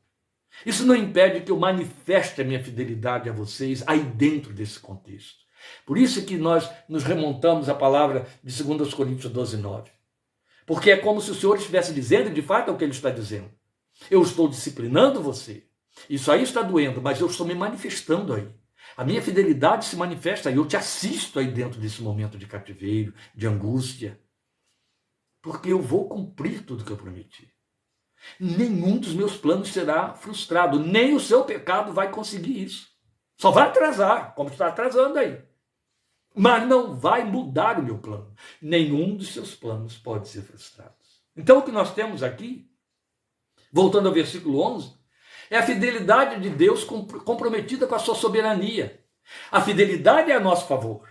Isso não impede que eu manifeste a minha fidelidade a vocês aí dentro desse contexto. Por isso que nós nos remontamos à palavra de 2 Coríntios 12, 9. Porque é como se o Senhor estivesse dizendo, e de fato é o que ele está dizendo. Eu estou disciplinando você. Isso aí está doendo, mas eu estou me manifestando aí. A minha fidelidade se manifesta aí. Eu te assisto aí dentro desse momento de cativeiro, de angústia. Porque eu vou cumprir tudo que eu prometi. Nenhum dos meus planos será frustrado. Nem o seu pecado vai conseguir isso. Só vai atrasar, como está atrasando aí. Mas não vai mudar o meu plano. Nenhum dos seus planos pode ser frustrado. Então o que nós temos aqui, voltando ao versículo 11, é a fidelidade de Deus comprometida com a sua soberania. A fidelidade é a nosso favor.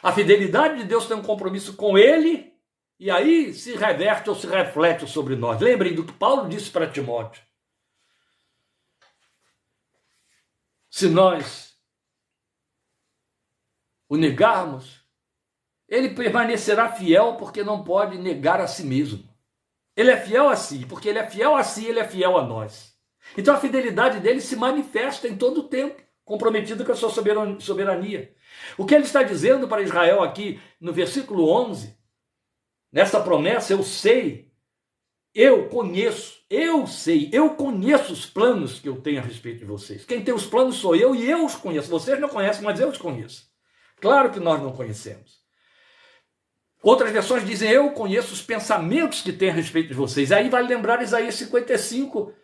A fidelidade de Deus tem um compromisso com Ele, e aí se reverte ou se reflete sobre nós. Lembrem do que Paulo disse para Timóteo. Se nós o negarmos, ele permanecerá fiel porque não pode negar a si mesmo. Ele é fiel a si, porque ele é fiel a si, ele é fiel a nós. Então a fidelidade dele se manifesta em todo o tempo, comprometida com a sua soberania. O que ele está dizendo para Israel aqui no versículo 11, nessa promessa, eu sei, eu conheço, eu sei, eu conheço os planos que eu tenho a respeito de vocês. Quem tem os planos sou eu e eu os conheço. Vocês não conhecem, mas eu os conheço. Claro que nós não conhecemos. Outras versões dizem, eu conheço os pensamentos que tem a respeito de vocês. Aí vai lembrar Isaías 55,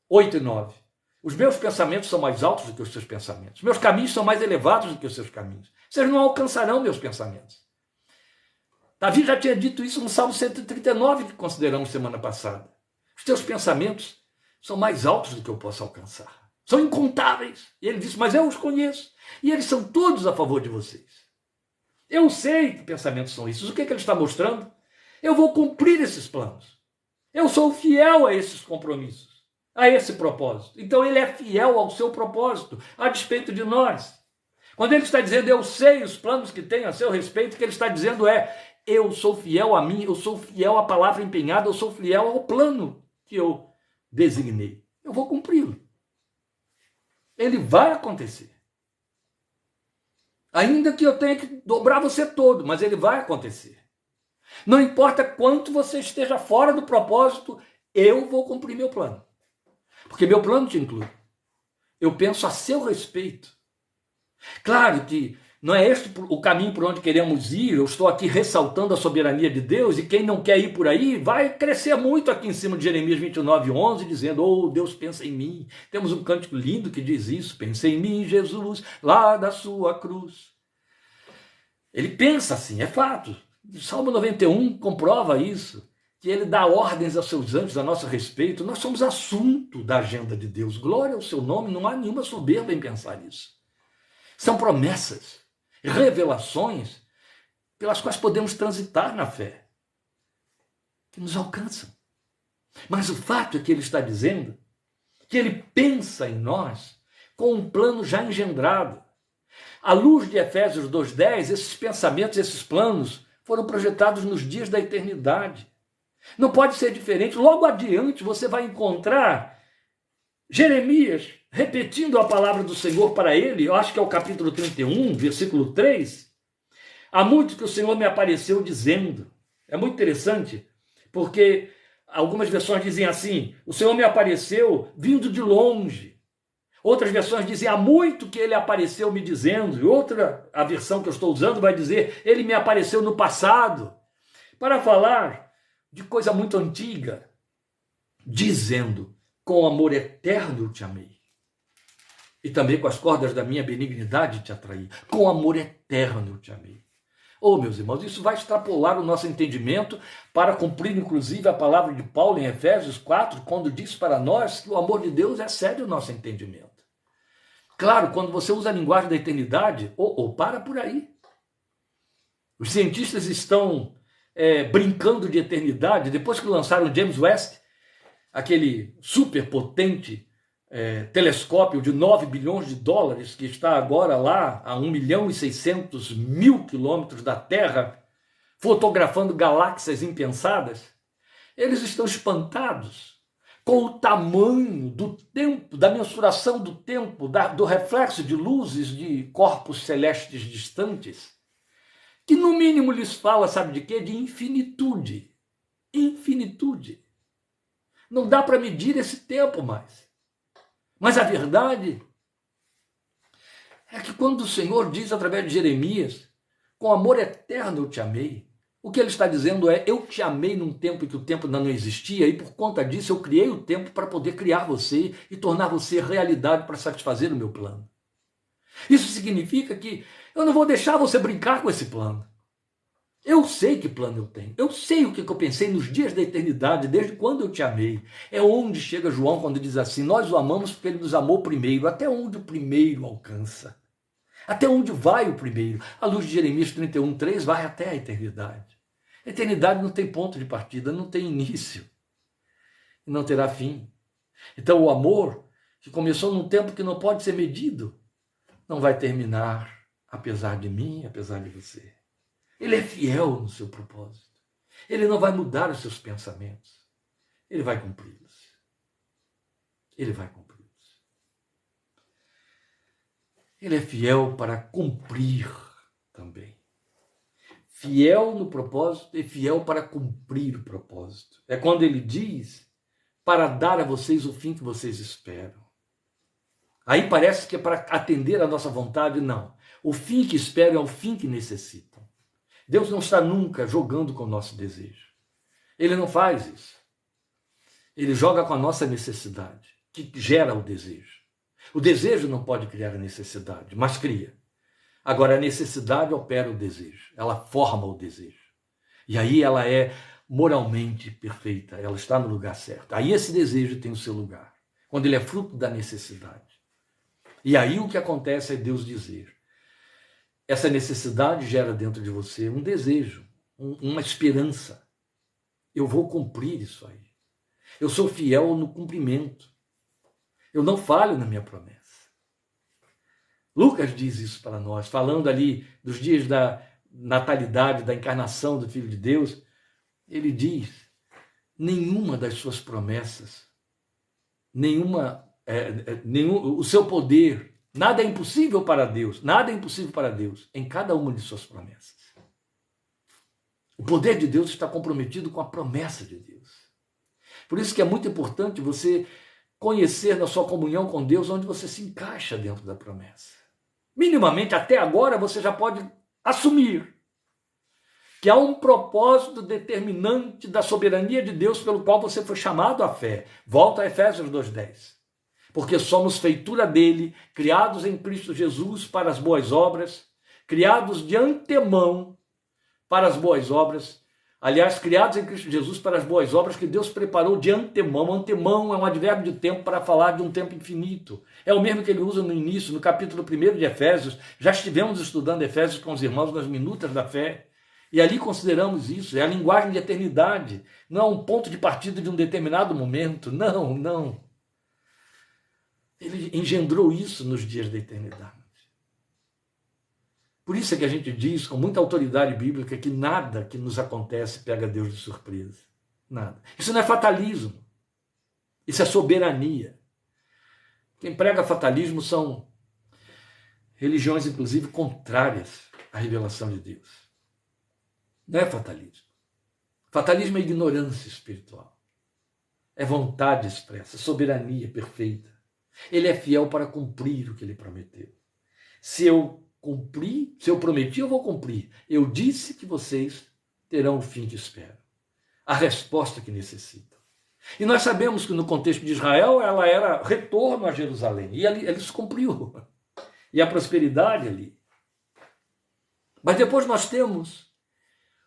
8 e 9. Os meus pensamentos são mais altos do que os seus pensamentos. Meus caminhos são mais elevados do que os seus caminhos. Vocês não alcançarão meus pensamentos. Davi já tinha dito isso no Salmo 139, que consideramos semana passada. Os teus pensamentos são mais altos do que eu posso alcançar. São incontáveis. E ele disse, mas eu os conheço. E eles são todos a favor de vocês. Eu sei que pensamentos são esses. O que ele está mostrando? Eu vou cumprir esses planos. Eu sou fiel a esses compromissos, a esse propósito. Então ele é fiel ao seu propósito, a despeito de nós. Quando ele está dizendo, eu sei os planos que tenho a seu respeito, o que ele está dizendo é, eu sou fiel a mim, eu sou fiel à palavra empenhada, eu sou fiel ao plano que eu designei. Eu vou cumpri-lo. Ele vai acontecer. Ainda que eu tenha que dobrar você todo, mas ele vai acontecer. Não importa quanto você esteja fora do propósito, eu vou cumprir meu plano. Porque meu plano te inclui. Eu penso a seu respeito. Claro que não é este o caminho por onde queremos ir. Eu estou aqui ressaltando a soberania de Deus, e quem não quer ir por aí vai crescer muito aqui em cima de Jeremias 29, 11, dizendo, oh, Deus pensa em mim. Temos um cântico lindo que diz isso, pensa em mim, Jesus, lá da sua cruz. Ele pensa assim, é fato. O Salmo 91 comprova isso, que ele dá ordens aos seus anjos a nosso respeito. Nós somos assunto da agenda de Deus. Glória ao seu nome, não há nenhuma soberba em pensar isso. São promessas, revelações pelas quais podemos transitar na fé, que nos alcançam. Mas o fato é que ele está dizendo que ele pensa em nós com um plano já engendrado. À luz de Efésios 2:10, esses pensamentos, esses planos foram projetados nos dias da eternidade. Não pode ser diferente. Logo adiante você vai encontrar Jeremias, repetindo a palavra do Senhor para ele, eu acho que é o capítulo 31, versículo 3, há muito que o Senhor me apareceu dizendo. É muito interessante, porque algumas versões dizem assim, o Senhor me apareceu vindo de longe. Outras versões dizem, há muito que ele apareceu me dizendo. E outra, a versão que eu estou usando, vai dizer, ele me apareceu no passado. Para falar de coisa muito antiga, dizendo, com amor eterno eu te amei. E também com as cordas da minha benignidade te atraí. Com amor eterno eu te amei. Oh, meus irmãos, isso vai extrapolar o nosso entendimento para cumprir, inclusive, a palavra de Paulo em Efésios 4, quando diz para nós que o amor de Deus excede o nosso entendimento. Claro, quando você usa a linguagem da eternidade, para por aí. Os cientistas estão brincando de eternidade, depois que lançaram James West, aquele superpotente telescópio de 9 bilhões de dólares, que está agora lá a 1.600.000 quilômetros da Terra, fotografando galáxias impensadas, eles estão espantados com o tamanho do tempo, da mensuração do tempo, do reflexo de luzes de corpos celestes distantes, que no mínimo lhes fala, sabe de quê? De infinitude. Infinitude. Não dá para medir esse tempo mais. Mas a verdade é que quando o Senhor diz através de Jeremias, com amor eterno eu te amei, o que ele está dizendo é, eu te amei num tempo em que o tempo ainda não existia e por conta disso eu criei o tempo para poder criar você e tornar você realidade para satisfazer o meu plano. Isso significa que eu não vou deixar você brincar com esse plano. Eu sei que plano eu tenho. Eu sei o que eu pensei nos dias da eternidade, desde quando eu te amei. É onde chega João quando diz assim, nós o amamos porque ele nos amou primeiro. Até onde o primeiro alcança? Até onde vai o primeiro? A luz de Jeremias 31:3 vai até a eternidade. A eternidade não tem ponto de partida, não tem início. E não terá fim. Então o amor, que começou num tempo que não pode ser medido, não vai terminar, apesar de mim, apesar de você. Ele é fiel no seu propósito. Ele não vai mudar os seus pensamentos. Ele vai cumpri-los. Ele vai cumpri-los. Ele é fiel para cumprir também. Fiel no propósito e fiel para cumprir o propósito. É quando ele diz para dar a vocês o fim que vocês esperam. Aí parece que é para atender a nossa vontade, não. O fim que esperam é o fim que necessitam. Deus não está nunca jogando com o nosso desejo. Ele não faz isso. Ele joga com a nossa necessidade, que gera o desejo. O desejo não pode criar a necessidade, mas cria. Agora, a necessidade opera o desejo. Ela forma o desejo. E aí ela é moralmente perfeita. Ela está no lugar certo. Aí esse desejo tem o seu lugar. Quando ele é fruto da necessidade. E aí o que acontece é Deus dizer, essa necessidade gera dentro de você um desejo, uma esperança. Eu vou cumprir isso aí. Eu sou fiel no cumprimento. Eu não falho na minha promessa. Lucas diz isso para nós, falando ali dos dias da natalidade, da encarnação do Filho de Deus. Ele diz, nenhuma das suas promessas, o seu poder, nada é impossível para Deus, nada é impossível para Deus em cada uma de suas promessas. O poder de Deus está comprometido com a promessa de Deus. Por isso que é muito importante você conhecer na sua comunhão com Deus onde você se encaixa dentro da promessa. Minimamente, até agora, você já pode assumir que há um propósito determinante da soberania de Deus pelo qual você foi chamado à fé. Volta a Efésios 2:10. Porque somos feitura dele, criados em Cristo Jesus para as boas obras, criados de antemão para as boas obras, aliás, criados em Cristo Jesus para as boas obras que Deus preparou de antemão. Antemão é um advérbio de tempo para falar de um tempo infinito. É o mesmo que ele usa no início, no capítulo 1 de Efésios. Já estivemos estudando Efésios com os irmãos nas Minutas da Fé. E ali consideramos isso, é a linguagem de eternidade. Não é um ponto de partida de um determinado momento. Não, não. Ele engendrou isso nos dias da eternidade. Por isso é que a gente diz com muita autoridade bíblica que nada que nos acontece pega Deus de surpresa. Nada. Isso não é fatalismo. Isso é soberania. Quem prega fatalismo são religiões, inclusive, contrárias à revelação de Deus. Não é fatalismo. Fatalismo é ignorância espiritual. É vontade expressa, soberania perfeita. Ele é fiel para cumprir o que ele prometeu. Se eu cumprir, se eu prometi, eu vou cumprir. Eu disse que vocês terão o fim que esperam. A resposta que necessitam. E nós sabemos que no contexto de Israel, ela era retorno a Jerusalém. E ele se cumpriu. E a prosperidade ali. Mas depois nós temos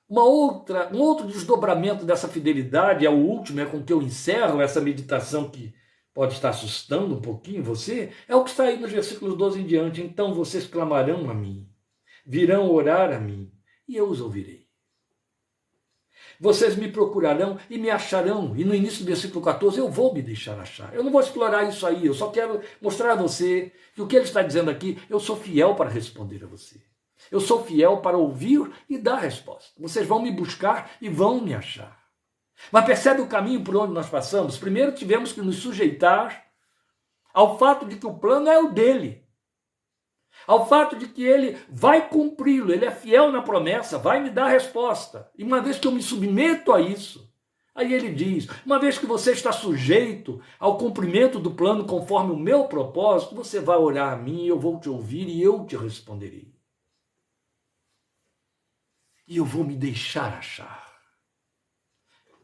um outro desdobramento dessa fidelidade, é o último, é com que eu encerro essa meditação que pode estar assustando um pouquinho você, é o que está aí nos versículos 12 em diante. Então vocês clamarão a mim, virão orar a mim, e eu os ouvirei. Vocês me procurarão e me acharão. E no início do versículo 14, eu vou me deixar achar. Eu não vou explorar isso aí, eu só quero mostrar a você que o que ele está dizendo aqui, eu sou fiel para responder a você. Eu sou fiel para ouvir e dar resposta. Vocês vão me buscar e vão me achar. Mas percebe o caminho por onde nós passamos? Primeiro tivemos que nos sujeitar ao fato de que o plano é o dele. Ao fato de que ele vai cumpri-lo, ele é fiel na promessa, vai me dar a resposta. E uma vez que eu me submeto a isso, aí ele diz, uma vez que você está sujeito ao cumprimento do plano conforme o meu propósito, você vai orar a mim, eu vou te ouvir e eu te responderei. E eu vou me deixar achar.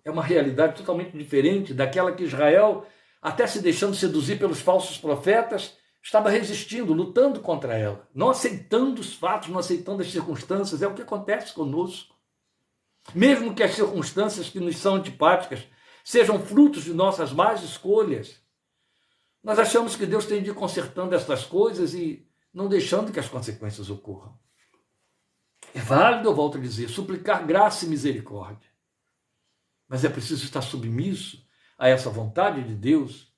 É uma realidade totalmente diferente daquela que Israel, até se deixando seduzir pelos falsos profetas, estava resistindo, lutando contra ela, não aceitando os fatos, não aceitando as circunstâncias. É o que acontece conosco. Mesmo que as circunstâncias que nos são antipáticas sejam frutos de nossas más escolhas, nós achamos que Deus tem de ir consertando estas coisas e não deixando que as consequências ocorram. É válido, eu volto a dizer, suplicar graça e misericórdia. Mas é preciso estar submisso a essa vontade de Deus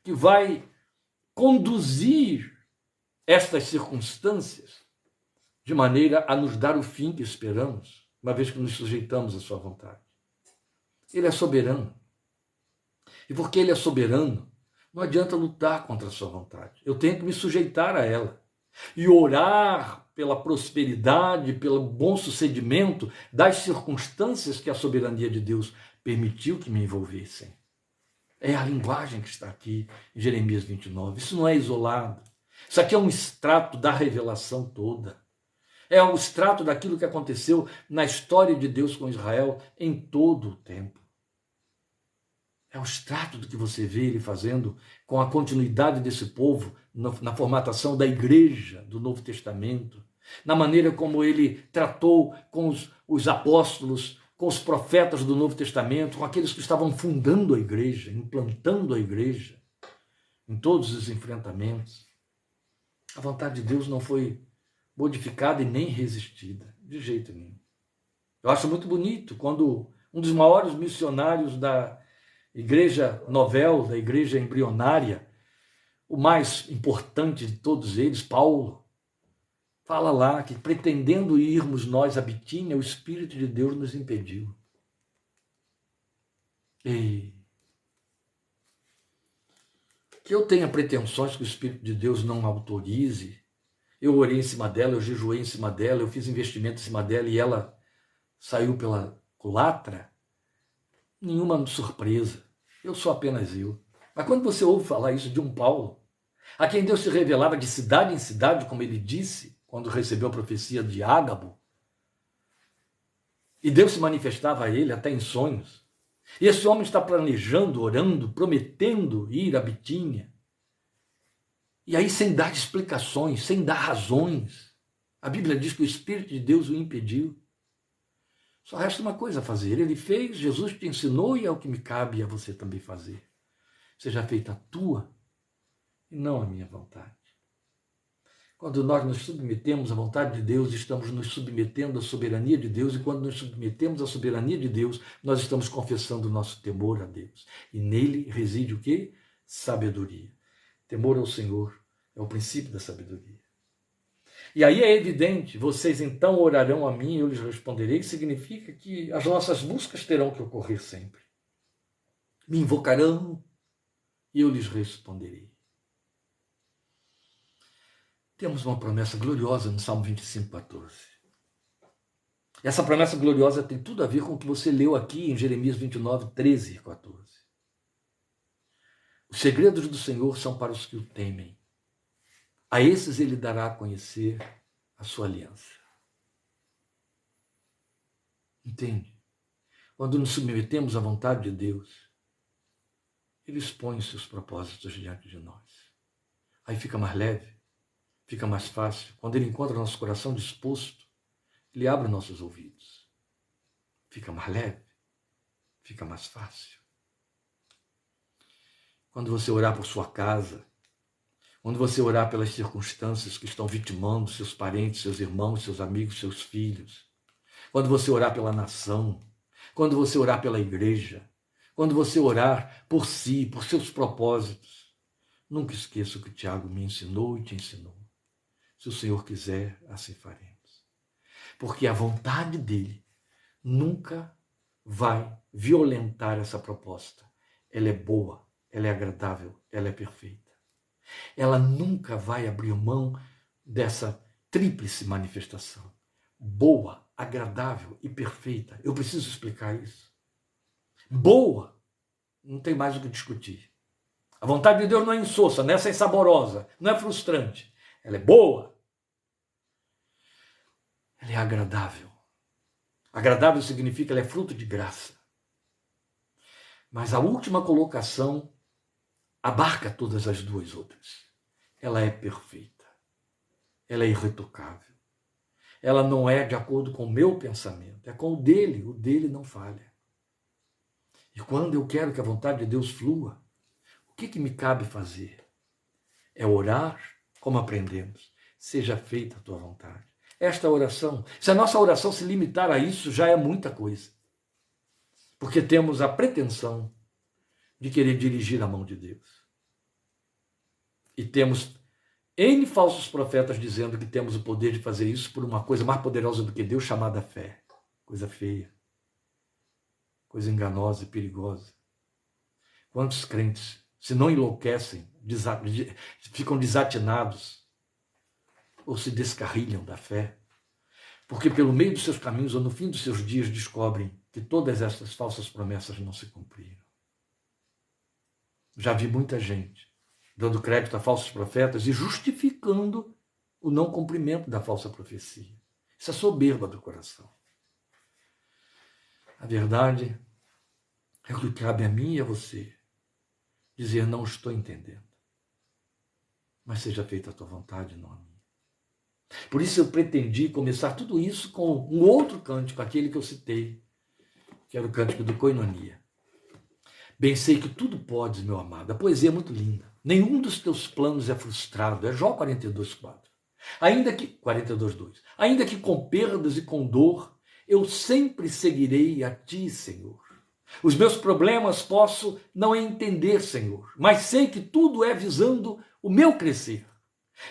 que vai conduzir estas circunstâncias de maneira a nos dar o fim que esperamos, uma vez que nos sujeitamos à sua vontade. Ele é soberano. E porque ele é soberano, não adianta lutar contra a sua vontade. Eu tenho que me sujeitar a ela e orar pela prosperidade, pelo bom sucedimento das circunstâncias que a soberania de Deus permitiu que me envolvessem. É a linguagem que está aqui em Jeremias 29. Isso não é isolado. Isso aqui é um extrato da revelação toda. É um extrato daquilo que aconteceu na história de Deus com Israel em todo o tempo. É o extrato do que você vê ele fazendo com a continuidade desse povo na formatação da igreja do Novo Testamento, na maneira como ele tratou com os apóstolos, com os profetas do Novo Testamento, com aqueles que estavam fundando a igreja, implantando a igreja, em todos os enfrentamentos. A vontade de Deus não foi modificada e nem resistida, de jeito nenhum. Eu acho muito bonito quando um dos maiores missionários da igreja novel, da igreja embrionária, o mais importante de todos eles, Paulo, fala lá que pretendendo irmos nós a Bitínia, o Espírito de Deus nos impediu. E que eu tenha pretensões que o Espírito de Deus não autorize. Eu orei em cima dela, eu jejuei em cima dela, eu fiz investimento em cima dela e ela saiu pela culatra. Nenhuma surpresa. Eu sou apenas eu. Mas quando você ouve falar isso de um Paulo, a quem Deus se revelava de cidade em cidade, como ele disse, quando recebeu a profecia de Ágabo, e Deus se manifestava a ele até em sonhos, e esse homem está planejando, orando, prometendo ir a Bitínia, e aí sem dar explicações, sem dar razões, a Bíblia diz que o Espírito de Deus o impediu. Só resta uma coisa a fazer. Ele fez, Jesus te ensinou e é o que me cabe a você também fazer. Seja feita a tua e não a minha vontade. Quando nós nos submetemos à vontade de Deus, estamos nos submetendo à soberania de Deus, e quando nos submetemos à soberania de Deus, nós estamos confessando o nosso temor a Deus. E nele reside o quê? Sabedoria. Temor ao Senhor é o princípio da sabedoria. E aí é evidente, vocês então orarão a mim e eu lhes responderei, que significa que as nossas buscas terão que ocorrer sempre. Me invocarão e eu lhes responderei. Temos uma promessa gloriosa no Salmo 25:14. Essa promessa gloriosa tem tudo a ver com o que você leu aqui em Jeremias 29:13 e 14. Os segredos do Senhor são para os que o temem. A esses ele dará a conhecer a sua aliança. Entende? Quando nos submetemos à vontade de Deus, ele expõe os seus propósitos diante de nós. Aí fica mais leve, fica mais fácil. Quando ele encontra nosso coração disposto, ele abre nossos ouvidos. Fica mais leve, fica mais fácil. Quando você orar por sua casa, quando você orar pelas circunstâncias que estão vitimando seus parentes, seus irmãos, seus amigos, seus filhos, quando você orar pela nação, quando você orar pela igreja, quando você orar por si, por seus propósitos, nunca esqueça o que Tiago me ensinou e te ensinou. Se o Senhor quiser, assim faremos. Porque a vontade dele nunca vai violentar essa proposta. Ela é boa, ela é agradável, ela é perfeita. Ela nunca vai abrir mão dessa tríplice manifestação. Boa, agradável e perfeita. Eu preciso explicar isso. Boa, não tem mais o que discutir. A vontade de Deus não é insossa, não é saborosa, não é frustrante. Ela é boa. Ela é agradável. Agradável significa que ela é fruto de graça. Mas a última colocação abarca todas as duas outras. Ela é perfeita. Ela é irretocável. Ela não é de acordo com o meu pensamento, é com o dele não falha. E quando eu quero que a vontade de Deus flua, o que me cabe fazer? É orar, como aprendemos, seja feita a tua vontade. Esta oração, se a nossa oração se limitar a isso, já é muita coisa. Porque temos a pretensão de querer dirigir a mão de Deus. E temos N falsos profetas dizendo que temos o poder de fazer isso por uma coisa mais poderosa do que Deus, chamada fé. Coisa feia. Coisa enganosa e perigosa. Quantos crentes, se não enlouquecem, ficam desatinados ou se descarrilham da fé, porque pelo meio dos seus caminhos ou no fim dos seus dias descobrem que todas essas falsas promessas não se cumpriram. Já vi muita gente dando crédito a falsos profetas e justificando o não cumprimento da falsa profecia. Isso é soberba do coração. A verdade é que cabe a mim e a você dizer: não estou entendendo, mas seja feita a tua vontade, não a minha. Por isso eu pretendi começar tudo isso com um outro cântico, aquele que eu citei, que era o cântico do Koinonia. Bem sei que tudo podes, meu amado. A poesia é muito linda. Nenhum dos teus planos é frustrado. É Jó 42:4. Ainda que 42:2. Ainda que com perdas e com dor, eu sempre seguirei a ti, Senhor. Os meus problemas posso não entender, Senhor, mas sei que tudo é visando o meu crescer.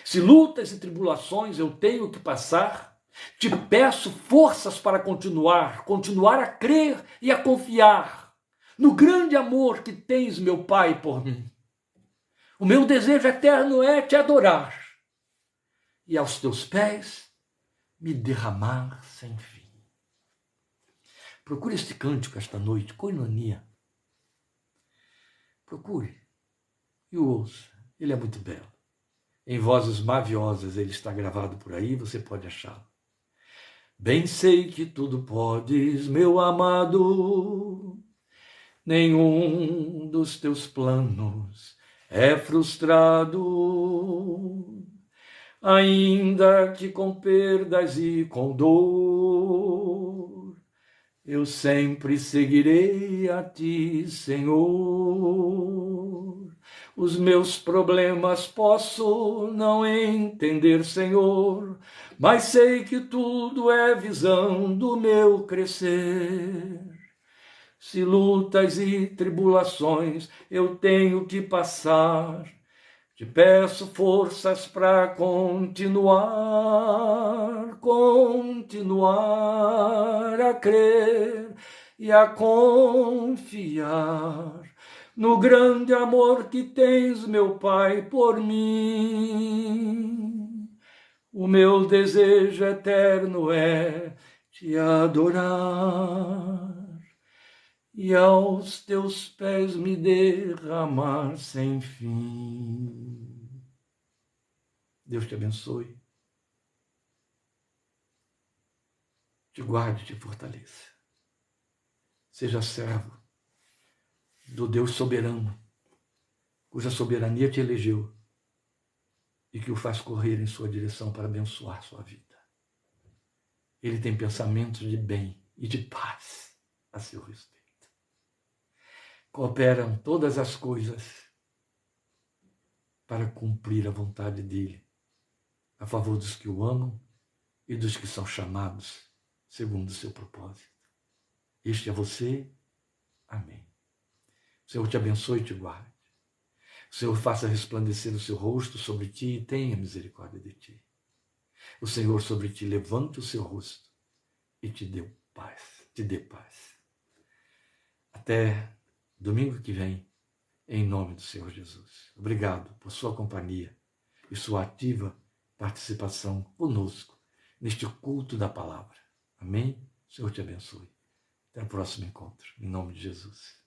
Se lutas e tribulações eu tenho que passar, te peço forças para continuar a crer e a confiar no grande amor que tens, meu Pai, por mim. O meu desejo eterno é te adorar e aos teus pés me derramar sem fim. Procure este cântico esta noite, Koinonia. Procure e o ouça. Ele é muito belo. Em vozes maviosas ele está gravado por aí, você pode achá-lo. Bem sei que tudo podes, meu amado, nenhum dos teus planos é frustrado, ainda que com perdas e com dor, eu sempre seguirei a ti, Senhor. Os meus problemas posso não entender, Senhor, mas sei que tudo é visão do meu crescer. Se lutas e tribulações eu tenho que passar, te peço forças para continuar a crer e a confiar no grande amor que tens, meu Pai, por mim. O meu desejo eterno é te adorar e aos teus pés me derramar sem fim. Deus te abençoe, te guarde e te fortaleça. Seja servo do Deus soberano, cuja soberania te elegeu e que o faz correr em sua direção para abençoar sua vida. Ele tem pensamentos de bem e de paz a seu respeito. Cooperam todas as coisas para cumprir a vontade dele, a favor dos que o amam e dos que são chamados segundo o seu propósito. Este é você. Amém. O Senhor te abençoe e te guarde. O Senhor faça resplandecer o seu rosto sobre ti e tenha misericórdia de ti. O Senhor sobre ti levante o seu rosto e te dê paz. Até domingo que vem, em nome do Senhor Jesus. Obrigado por sua companhia e sua ativa participação conosco neste culto da palavra. Amém? O Senhor te abençoe. Até o próximo encontro, em nome de Jesus.